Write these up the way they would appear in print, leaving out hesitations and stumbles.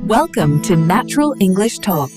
Welcome to Natural English Talk.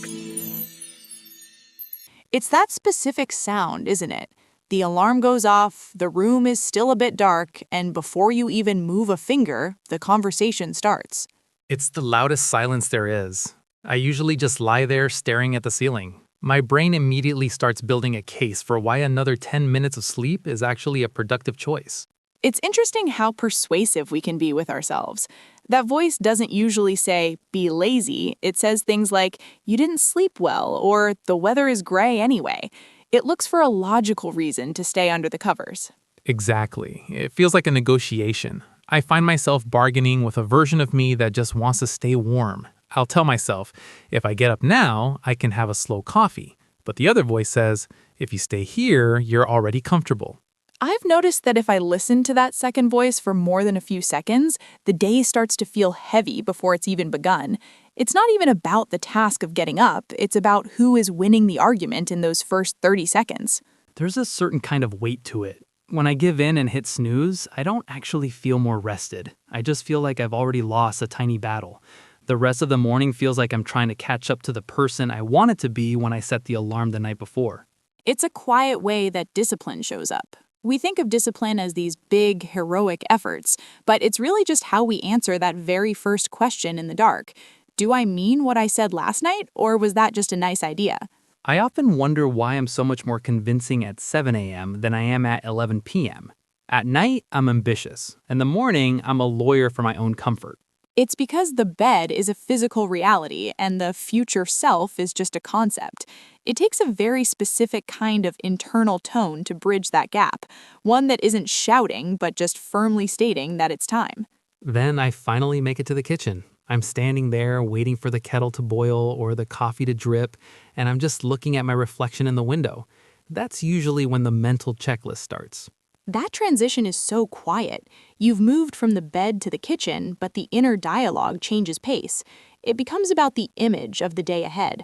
It's that specific sound, isn't it? The alarm goes off, the room is still a bit dark, and before you even move a finger, the conversation starts. It's the loudest silence there is. I usually just lie there staring at the ceiling. My brain immediately starts building a case for why another 10 minutes of sleep is actually a productive choice. It's interesting how persuasive we can be with ourselves. That voice doesn't usually say, be lazy. It says things like, you didn't sleep well, or the weather is gray anyway. It looks for a logical reason to stay under the covers. Exactly. It feels like a negotiation. I find myself bargaining with a version of me that just wants to stay warm. I'll tell myself, if I get up now, I can have a slow coffee. But the other voice says, if you stay here, you're already comfortable. I've noticed that if I listen to that second voice for more than a few seconds, the day starts to feel heavy before it's even begun. It's not even about the task of getting up, it's about who is winning the argument in those first 30 seconds. There's a certain kind of weight to it. When I give in and hit snooze, I don't actually feel more rested. I just feel like I've already lost a tiny battle. The rest of the morning feels like I'm trying to catch up to the person I wanted to be when I set the alarm the night before. It's a quiet way that discipline shows up. We think of discipline as these big, heroic efforts, but it's really just how we answer that very first question in the dark. Do I mean what I said last night, or was that just a nice idea? I often wonder why I'm so much more convincing at 7 a.m. than I am at 11 p.m. At night, I'm ambitious. In the morning, I'm a lawyer for my own comfort. It's because the bed is a physical reality and the future self is just a concept. It takes a very specific kind of internal tone to bridge that gap, one that isn't shouting but just firmly stating that it's time. Then I finally make it to the kitchen. I'm standing there waiting for the kettle to boil or the coffee to drip, and I'm just looking at my reflection in the window. That's usually when the mental checklist starts. That transition is so quiet. You've moved from the bed to the kitchen, but the inner dialogue changes pace. It becomes about the image of the day ahead.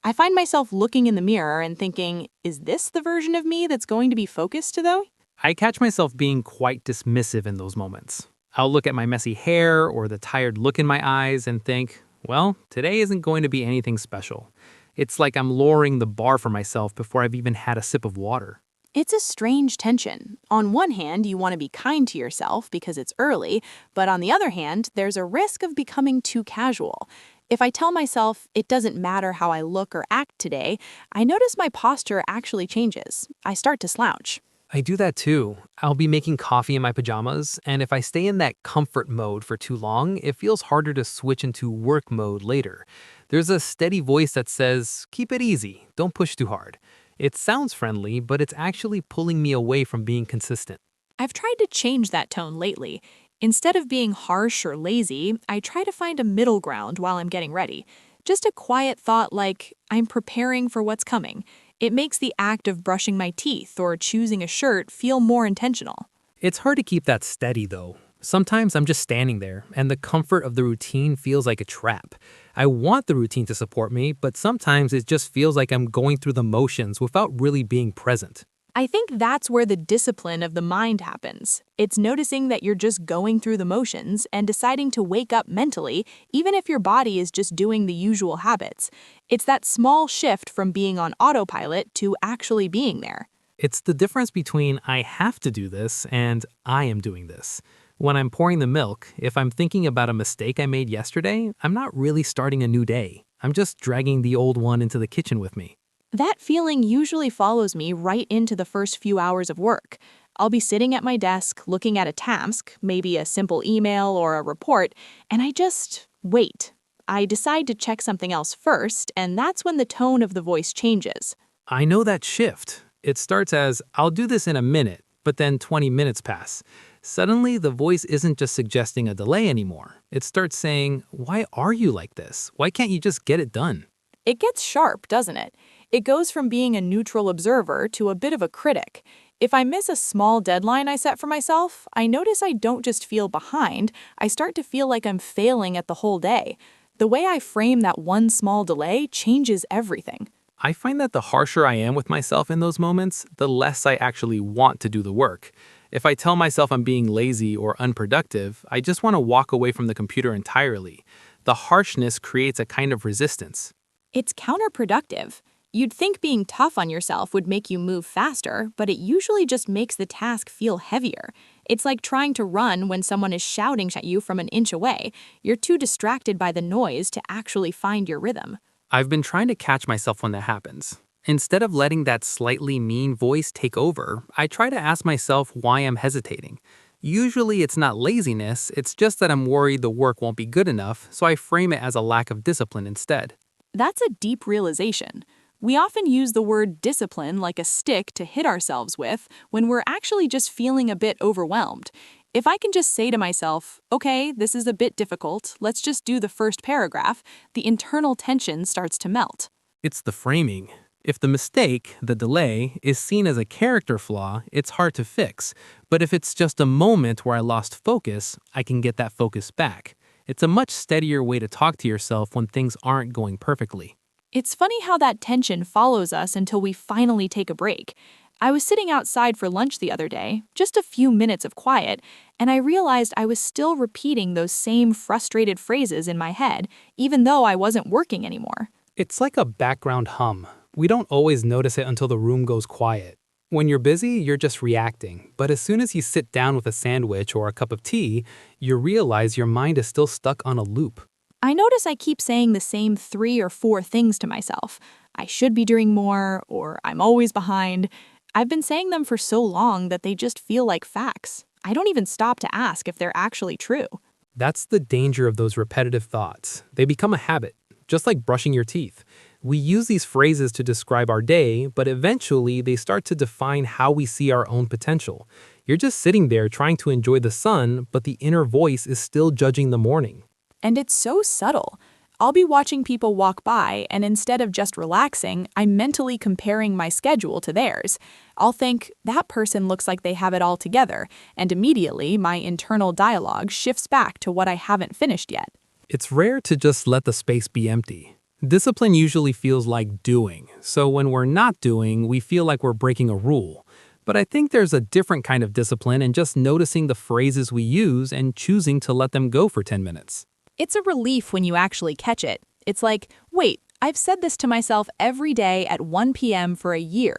I find myself looking in the mirror and thinking, is this the version of me that's going to be focused though? I catch myself being quite dismissive in those moments. I'll look at my messy hair or the tired look in my eyes and think, well, today isn't going to be anything special. It's like I'm lowering the bar for myself before I've even had a sip of water. It's a strange tension. On one hand, you want to be kind to yourself because it's early, but on the other hand, there's a risk of becoming too casual. If I tell myself it doesn't matter how I look or act today, I notice my posture actually changes. I start to slouch. I do that too. I'll be making coffee in my pajamas, and if I stay in that comfort mode for too long, it feels harder to switch into work mode later. There's a steady voice that says, keep it easy, don't push too hard. It sounds friendly, but it's actually pulling me away from being consistent. I've tried to change that tone lately. Instead of being harsh or lazy, I try to find a middle ground while I'm getting ready. Just a quiet thought like, I'm preparing for what's coming. It makes the act of brushing my teeth or choosing a shirt feel more intentional. It's hard to keep that steady, though. Sometimes I'm just standing there, and the comfort of the routine feels like a trap. I want the routine to support me, but sometimes it just feels like I'm going through the motions without really being present. I think that's where the discipline of the mind happens. It's noticing that you're just going through the motions and deciding to wake up mentally, even if your body is just doing the usual habits. It's that small shift from being on autopilot to actually being there. It's the difference between I have to do this and I am doing this. When I'm pouring the milk, if I'm thinking about a mistake I made yesterday, I'm not really starting a new day. I'm just dragging the old one into the kitchen with me. That feeling usually follows me right into the first few hours of work. I'll be sitting at my desk looking at a task, maybe a simple email or a report, and I just wait. I decide to check something else first, and that's when the tone of the voice changes. I know that shift. It starts as, I'll do this in a minute, but then 20 minutes pass. Suddenly, the voice isn't just suggesting a delay anymore. It starts saying, why are you like this? Why can't you just get it done? It gets sharp, doesn't it? It goes from being a neutral observer to a bit of a critic. If I miss a small deadline I set for myself, I notice I don't just feel behind, I start to feel like I'm failing at the whole day. The way I frame that one small delay changes everything. I find that the harsher I am with myself in those moments, the less I actually want to do the work. If I tell myself I'm being lazy or unproductive, I just want to walk away from the computer entirely. The harshness creates a kind of resistance. It's counterproductive. You'd think being tough on yourself would make you move faster, but it usually just makes the task feel heavier. It's like trying to run when someone is shouting at you from an inch away. You're too distracted by the noise to actually find your rhythm. I've been trying to catch myself when that happens. Instead of letting that slightly mean voice take over, I try to ask myself why I'm hesitating. Usually it's not laziness, it's just that I'm worried the work won't be good enough, so I frame it as a lack of discipline instead. That's a deep realization. We often use the word discipline like a stick to hit ourselves with when we're actually just feeling a bit overwhelmed. If I can just say to myself, okay, this is a bit difficult, let's just do the first paragraph, the internal tension starts to melt. It's the framing. If the mistake, the delay, is seen as a character flaw, it's hard to fix. But if it's just a moment where I lost focus, I can get that focus back. It's a much steadier way to talk to yourself when things aren't going perfectly. It's funny how that tension follows us until we finally take a break. I was sitting outside for lunch the other day, just a few minutes of quiet, and I realized I was still repeating those same frustrated phrases in my head, even though I wasn't working anymore. It's like a background hum. We don't always notice it until the room goes quiet. When you're busy, you're just reacting. But as soon as you sit down with a sandwich or a cup of tea, you realize your mind is still stuck on a loop. I notice I keep saying the same 3 or 4 things to myself. I should be doing more, or I'm always behind. I've been saying them for so long that they just feel like facts. I don't even stop to ask if they're actually true. That's the danger of those repetitive thoughts. They become a habit, just like brushing your teeth. We use these phrases to describe our day, but eventually they start to define how we see our own potential. You're just sitting there trying to enjoy the sun, but the inner voice is still judging the morning. And it's so subtle. I'll be watching people walk by, and instead of just relaxing, I'm mentally comparing my schedule to theirs. I'll think, that person looks like they have it all together, and immediately my internal dialogue shifts back to what I haven't finished yet. It's rare to just let the space be empty. Discipline usually feels like doing, so when we're not doing, we feel like we're breaking a rule. But I think there's a different kind of discipline in just noticing the phrases we use and choosing to let them go for 10 minutes. It's a relief when you actually catch it. It's like, wait, I've said this to myself every day at 1 p.m. for a year.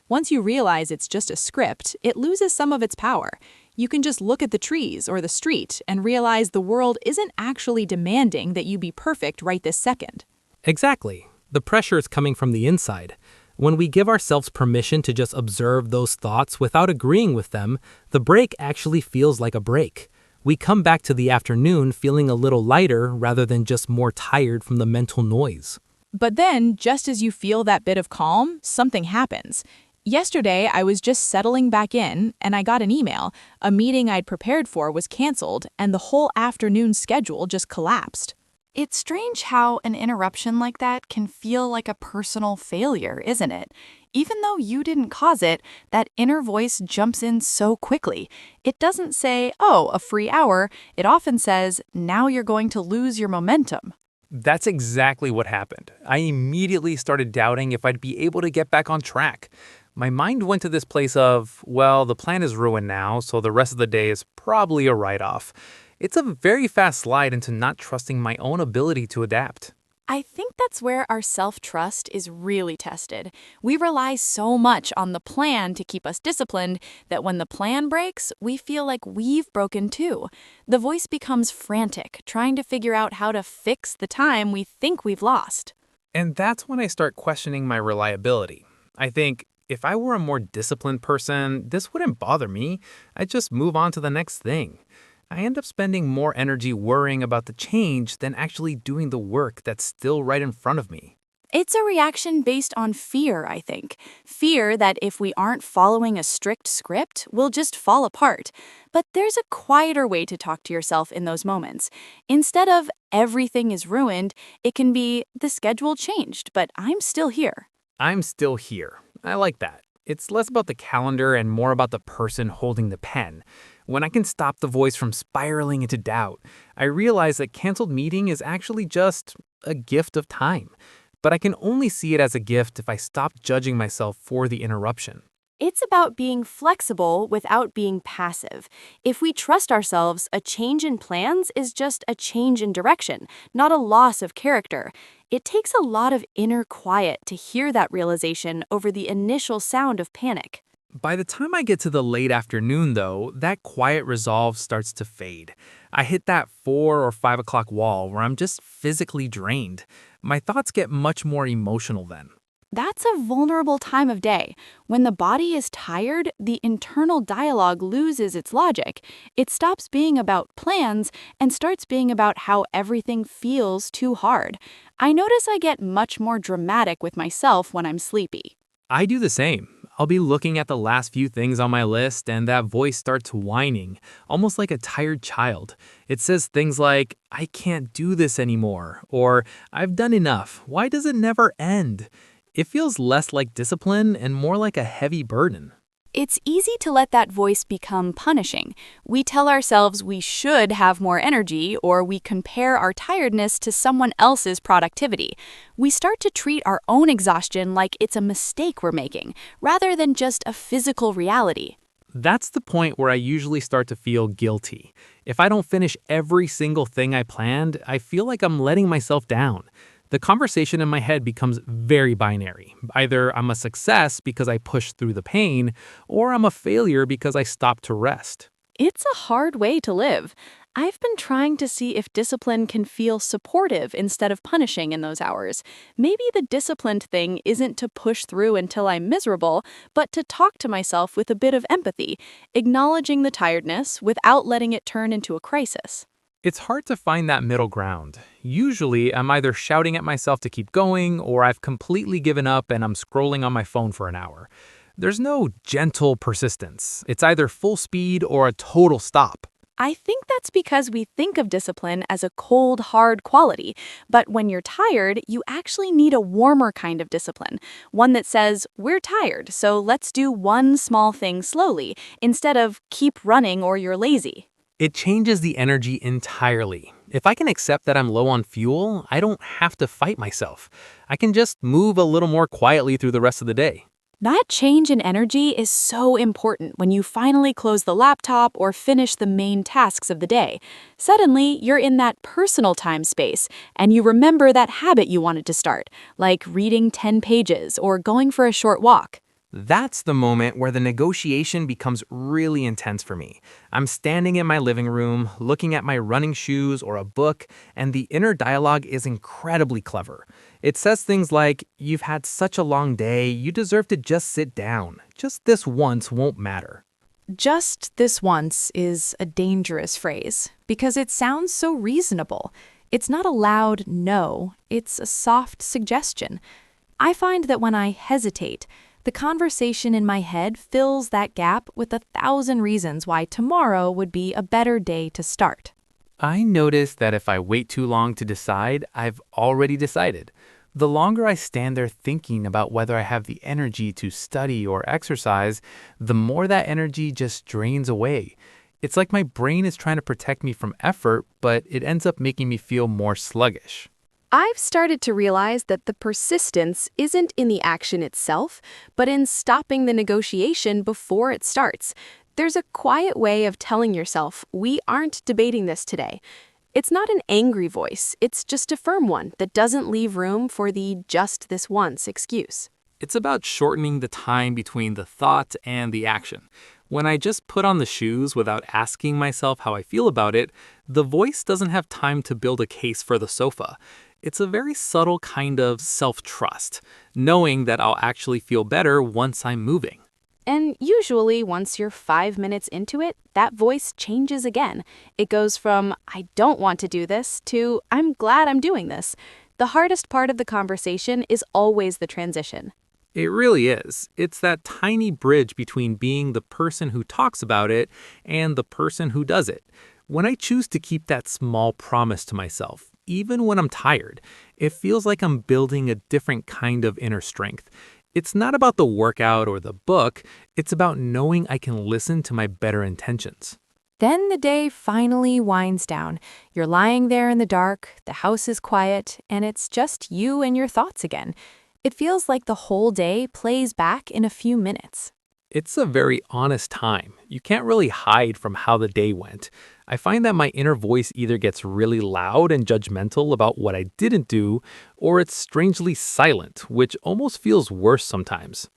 Once you realize it's just a script, it loses some of its power. You can just look at the trees or the street and realize the world isn't actually demanding that you be perfect right this second. Exactly. The pressure is coming from the inside. When we give ourselves permission to just observe those thoughts without agreeing with them, the break actually feels like a break. We come back to the afternoon feeling a little lighter rather than just more tired from the mental noise. But then, just as you feel that bit of calm, something happens. Yesterday, I was just settling back in, and I got an email. A meeting I'd prepared for was canceled, and the whole afternoon schedule just collapsed. It's strange how an interruption like that can feel like a personal failure, isn't it? Even though you didn't cause it, that inner voice jumps in so quickly. It doesn't say, oh, a free hour. It often says, now you're going to lose your momentum. That's exactly what happened. I immediately started doubting if I'd be able to get back on track. My mind went to this place of, well, the plan is ruined now, so the rest of the day is probably a write-off. It's a very fast slide into not trusting my own ability to adapt. I think that's where our self-trust is really tested. We rely so much on the plan to keep us disciplined that when the plan breaks, we feel like we've broken too. The voice becomes frantic, trying to figure out how to fix the time we think we've lost. And that's when I start questioning my reliability. I think, if I were a more disciplined person, this wouldn't bother me. I'd just move on to the next thing. I end up spending more energy worrying about the change than actually doing the work that's still right in front of me. It's a reaction based on fear, I think. Fear that if we aren't following a strict script, we'll just fall apart. But there's a quieter way to talk to yourself in those moments. Instead of everything is ruined, it can be the schedule changed, but I'm still here. I'm still here. I like that. It's less about the calendar and more about the person holding the pen. When I can stop the voice from spiraling into doubt, I realize that canceled meeting is actually just a gift of time. But I can only see it as a gift if I stop judging myself for the interruption. It's about being flexible without being passive. If we trust ourselves, a change in plans is just a change in direction, not a loss of character. It takes a lot of inner quiet to hear that realization over the initial sound of panic. By the time I get to the late afternoon, though, that quiet resolve starts to fade. I hit that 4 or 5 o'clock wall where I'm just physically drained. My thoughts get much more emotional then. That's a vulnerable time of day. When the body is tired, the internal dialogue loses its logic. It stops being about plans and starts being about how everything feels too hard. I notice I get much more dramatic with myself when I'm sleepy. I do the same. I'll be looking at the last few things on my list and that voice starts whining, almost like a tired child. It says things like, I can't do this anymore, or I've done enough. Why does it never end? It feels less like discipline and more like a heavy burden. It's easy to let that voice become punishing. We tell ourselves we should have more energy, or we compare our tiredness to someone else's productivity. We start to treat our own exhaustion like it's a mistake we're making, rather than just a physical reality. That's the point where I usually start to feel guilty. If I don't finish every single thing I planned, I feel like I'm letting myself down. The conversation in my head becomes very binary. Either I'm a success because I pushed through the pain, or I'm a failure because I stopped to rest. It's a hard way to live. I've been trying to see if discipline can feel supportive instead of punishing in those hours. Maybe the disciplined thing isn't to push through until I'm miserable, but to talk to myself with a bit of empathy, acknowledging the tiredness without letting it turn into a crisis. It's hard to find that middle ground. Usually, I'm either shouting at myself to keep going, or I've completely given up and I'm scrolling on my phone for an hour. There's no gentle persistence. It's either full speed or a total stop. I think that's because we think of discipline as a cold, hard quality. But when you're tired, you actually need a warmer kind of discipline. One that says, we're tired, so let's do one small thing slowly, instead of keep running or you're lazy. It changes the energy entirely. If I can accept that I'm low on fuel, I don't have to fight myself. I can just move a little more quietly through the rest of the day. That change in energy is so important when you finally close the laptop or finish the main tasks of the day. Suddenly, you're in that personal time space, and you remember that habit you wanted to start, like reading 10 pages or going for a short walk. That's the moment where the negotiation becomes really intense for me. I'm standing in my living room, looking at my running shoes or a book, and the inner dialogue is incredibly clever. It says things like, you've had such a long day, you deserve to just sit down. Just this once won't matter. Just this once is a dangerous phrase because it sounds so reasonable. It's not a loud no, it's a soft suggestion. I find that when I hesitate, the conversation in my head fills that gap with 1,000 reasons why tomorrow would be a better day to start. I notice that if I wait too long to decide, I've already decided. The longer I stand there thinking about whether I have the energy to study or exercise, the more that energy just drains away. It's like my brain is trying to protect me from effort, but it ends up making me feel more sluggish. I've started to realize that the persistence isn't in the action itself, but in stopping the negotiation before it starts. There's a quiet way of telling yourself, we aren't debating this today. It's not an angry voice, it's just a firm one that doesn't leave room for the just this once excuse. It's about shortening the time between the thought and the action. When I just put on the shoes without asking myself how I feel about it, the voice doesn't have time to build a case for the sofa. It's a very subtle kind of self-trust, knowing that I'll actually feel better once I'm moving. And usually, once you're 5 minutes into it, that voice changes again. It goes from, I don't want to do this, to, I'm glad I'm doing this. The hardest part of the conversation is always the transition. It really is. It's that tiny bridge between being the person who talks about it and the person who does it. When I choose to keep that small promise to myself, even when I'm tired, it feels like I'm building a different kind of inner strength. It's not about the workout or the book, it's about knowing I can listen to my better intentions. Then the day finally winds down. You're lying there in the dark, the house is quiet, and it's just you and your thoughts again. It feels like the whole day plays back in a few minutes. It's a very honest time. You can't really hide from how the day went. I find that my inner voice either gets really loud and judgmental about what I didn't do, or it's strangely silent, which almost feels worse sometimes.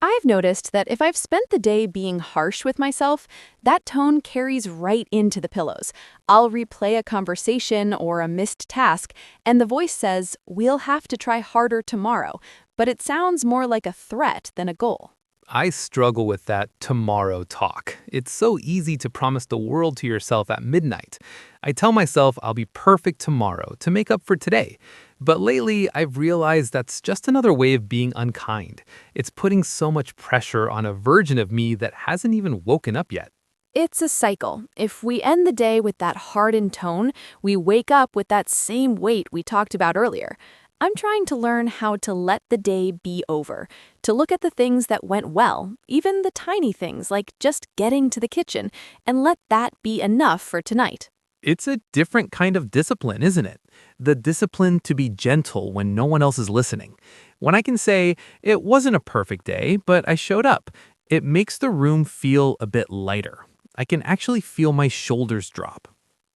I've noticed that if I've spent the day being harsh with myself, that tone carries right into the pillows. I'll replay a conversation or a missed task, and the voice says, "We'll have to try harder tomorrow," but it sounds more like a threat than a goal. I struggle with that tomorrow talk. It's so easy to promise the world to yourself at midnight. I tell myself I'll be perfect tomorrow to make up for today. But lately, I've realized that's just another way of being unkind. It's putting so much pressure on a version of me that hasn't even woken up yet. It's a cycle. If we end the day with that hardened tone, we wake up with that same weight we talked about earlier. I'm trying to learn how to let the day be over, to look at the things that went well, even the tiny things like just getting to the kitchen, and let that be enough for tonight. It's a different kind of discipline, isn't it? The discipline to be gentle when no one else is listening. When I can say, it wasn't a perfect day, but I showed up, it makes the room feel a bit lighter. I can actually feel my shoulders drop.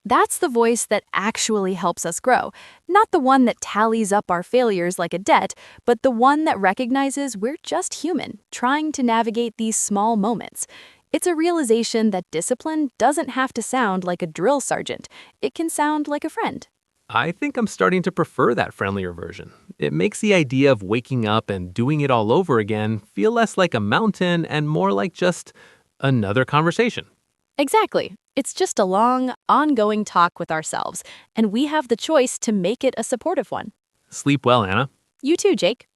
That's the voice that actually helps us grow, not the one that tallies up our failures like a debt, but the one that recognizes we're just human, trying to navigate these small moments. It's a realization that discipline doesn't have to sound like a drill sergeant. It can sound like a friend. I think I'm starting to prefer that friendlier version. It makes the idea of waking up and doing it all over again feel less like a mountain and more like just another conversation. Exactly. It's just a long, ongoing talk with ourselves, and we have the choice to make it a supportive one. Sleep well, Anna. You too, Jake.